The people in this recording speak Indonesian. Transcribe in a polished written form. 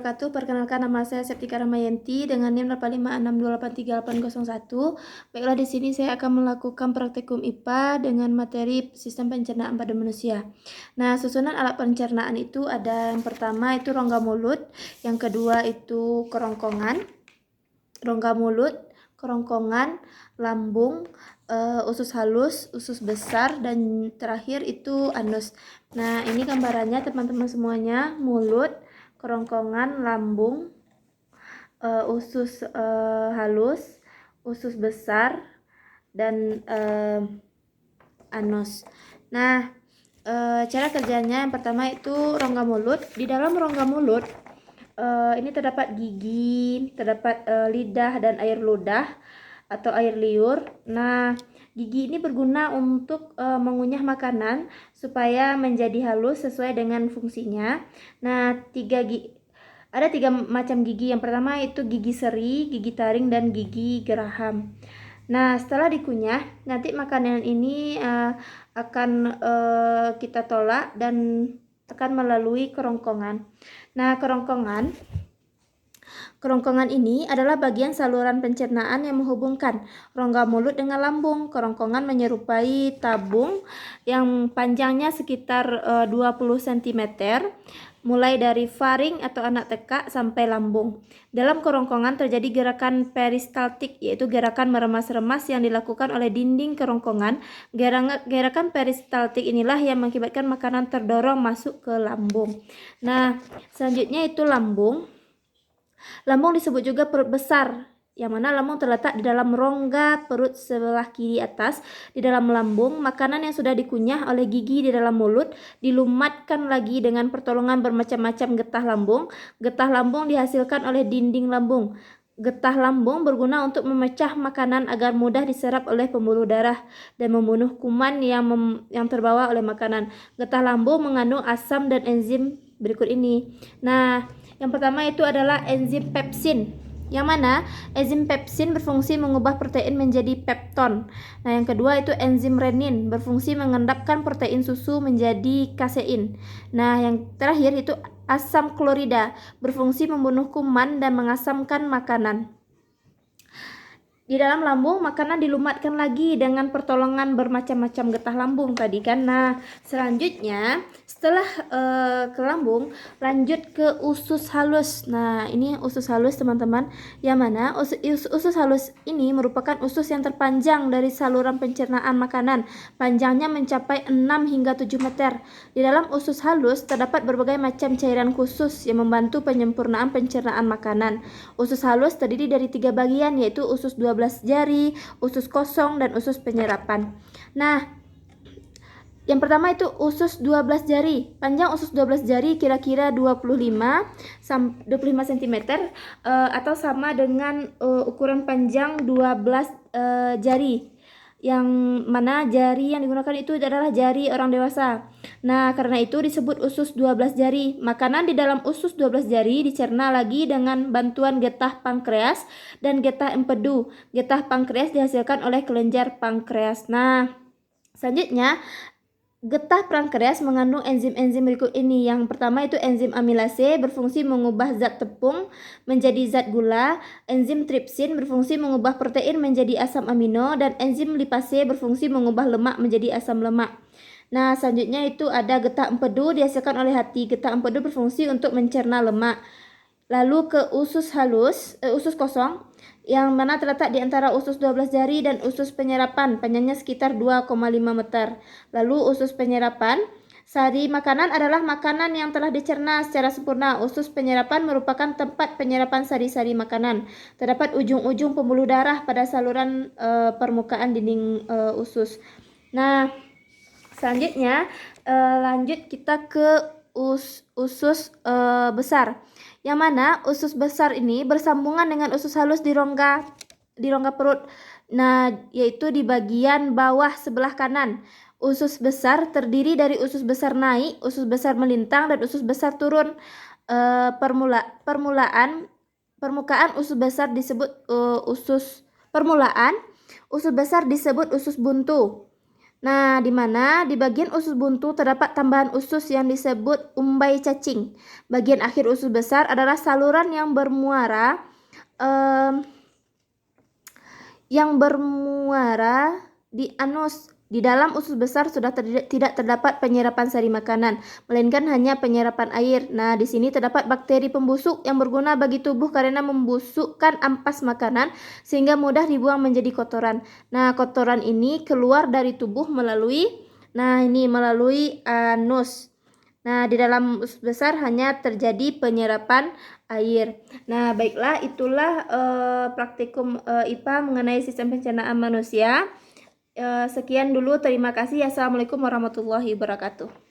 wabarakatuh. Perkenalkan, nama saya Septika Ramayanti dengan NIM 856283801. Baiklah, di sini saya akan melakukan praktikum IPA dengan materi sistem pencernaan pada manusia. Nah, susunan alat pencernaan itu ada yang pertama itu rongga mulut, yang kedua itu kerongkongan, lambung, usus halus, usus besar, dan terakhir itu anus. Nah, ini gambarannya teman-teman semuanya: mulut, kerongkongan, lambung, usus halus, usus besar, dan anus. Nah, cara kerjanya yang pertama itu rongga mulut. Di dalam rongga mulut ini terdapat gigi, terdapat lidah dan air ludah atau air liur. Nah, gigi ini berguna untuk mengunyah makanan supaya menjadi halus sesuai dengan fungsinya. Nah, ada tiga macam gigi. Yang pertama itu gigi seri, gigi taring, dan gigi geraham. Nah, setelah dikunyah, nanti makanan ini akan kita tolak dan akan melalui kerongkongan. Nah, kerongkongan ini adalah bagian saluran pencernaan yang menghubungkan rongga mulut dengan lambung. Kerongkongan menyerupai tabung yang panjangnya sekitar 20 cm, mulai dari faring atau anak tekak sampai lambung. Dalam kerongkongan terjadi gerakan peristaltik, yaitu gerakan meremas-remas yang dilakukan oleh dinding kerongkongan. Gerakan peristaltik inilah yang mengakibatkan makanan terdorong masuk ke lambung. Nah, selanjutnya itu lambung. Lambung disebut juga perut besar, yang mana lambung terletak di dalam rongga perut sebelah kiri atas. Di dalam lambung, makanan yang sudah dikunyah oleh gigi di dalam mulut dilumatkan lagi dengan pertolongan bermacam-macam getah lambung. Getah lambung dihasilkan oleh dinding lambung. Getah lambung berguna untuk memecah makanan agar mudah diserap oleh pembuluh darah dan membunuh kuman yang terbawa oleh makanan. Getah lambung mengandung asam dan enzim berikut ini. Nah, yang pertama itu adalah enzim pepsin, yang mana enzim pepsin berfungsi mengubah protein menjadi pepton. Nah, yang kedua itu enzim renin, berfungsi mengendapkan protein susu menjadi kasein. Nah, yang terakhir itu asam klorida, berfungsi membunuh kuman dan mengasamkan makanan. Di dalam lambung, makanan dilumatkan lagi dengan pertolongan bermacam-macam getah lambung tadi kan. Nah, selanjutnya setelah ke lambung, lanjut ke usus halus. Nah, ini usus halus teman-teman, yang mana usus halus ini merupakan usus yang terpanjang dari saluran pencernaan makanan. Panjangnya mencapai 6 hingga 7 meter. Di dalam usus halus terdapat berbagai macam cairan khusus yang membantu penyempurnaan pencernaan makanan. Usus halus terdiri dari 3 bagian, yaitu usus 12 jari, usus kosong, dan usus penyerapan. Nah, yang pertama itu usus 12 jari. Panjang usus 12 jari kira-kira 25 cm atau sama dengan ukuran panjang 12 jari. Yang mana jari yang digunakan itu adalah jari orang dewasa. Nah, karena itu disebut usus 12 jari. Makanan di dalam usus 12 jari dicerna lagi dengan bantuan getah pankreas dan getah empedu. Getah pankreas dihasilkan oleh kelenjar pankreas. Nah, selanjutnya getah pankreas mengandung enzim-enzim berikut ini. Yang pertama itu enzim amilase, berfungsi mengubah zat tepung menjadi zat gula. Enzim tripsin berfungsi mengubah protein menjadi asam amino, dan enzim lipase berfungsi mengubah lemak menjadi asam lemak. Nah, selanjutnya itu ada getah empedu, dihasilkan oleh hati. Getah empedu berfungsi untuk mencerna lemak. Lalu ke usus halus, usus kosong, yang mana terletak di antara usus 12 jari dan usus penyerapan, panjangnya sekitar 2,5 meter. Lalu usus penyerapan, sari makanan adalah makanan yang telah dicerna secara sempurna. Usus penyerapan merupakan tempat penyerapan sari-sari makanan. Terdapat ujung-ujung pembuluh darah pada saluran permukaan dinding usus. Nah, selanjutnya lanjut kita ke usus besar, yang mana usus besar ini bersambungan dengan usus halus di rongga perut. Nah, yaitu di bagian bawah sebelah kanan. Usus besar terdiri dari usus besar naik, usus besar melintang, dan usus besar turun. Permukaan usus besar disebut usus buntu. Nah, di mana di bagian usus buntu terdapat tambahan usus yang disebut umbai cacing. Bagian akhir usus besar adalah saluran yang bermuara di anus. Di dalam usus besar sudah tidak terdapat penyerapan sari makanan, melainkan hanya penyerapan air. Nah, di sini terdapat bakteri pembusuk yang berguna bagi tubuh karena membusukkan ampas makanan sehingga mudah dibuang menjadi kotoran. Nah, kotoran ini keluar dari tubuh melalui anus. Nah, di dalam usus besar hanya terjadi penyerapan air. Nah, baiklah, itulah praktikum IPA mengenai sistem pencernaan manusia. Sekian dulu, terima kasih. Assalamualaikum warahmatullahi wabarakatuh.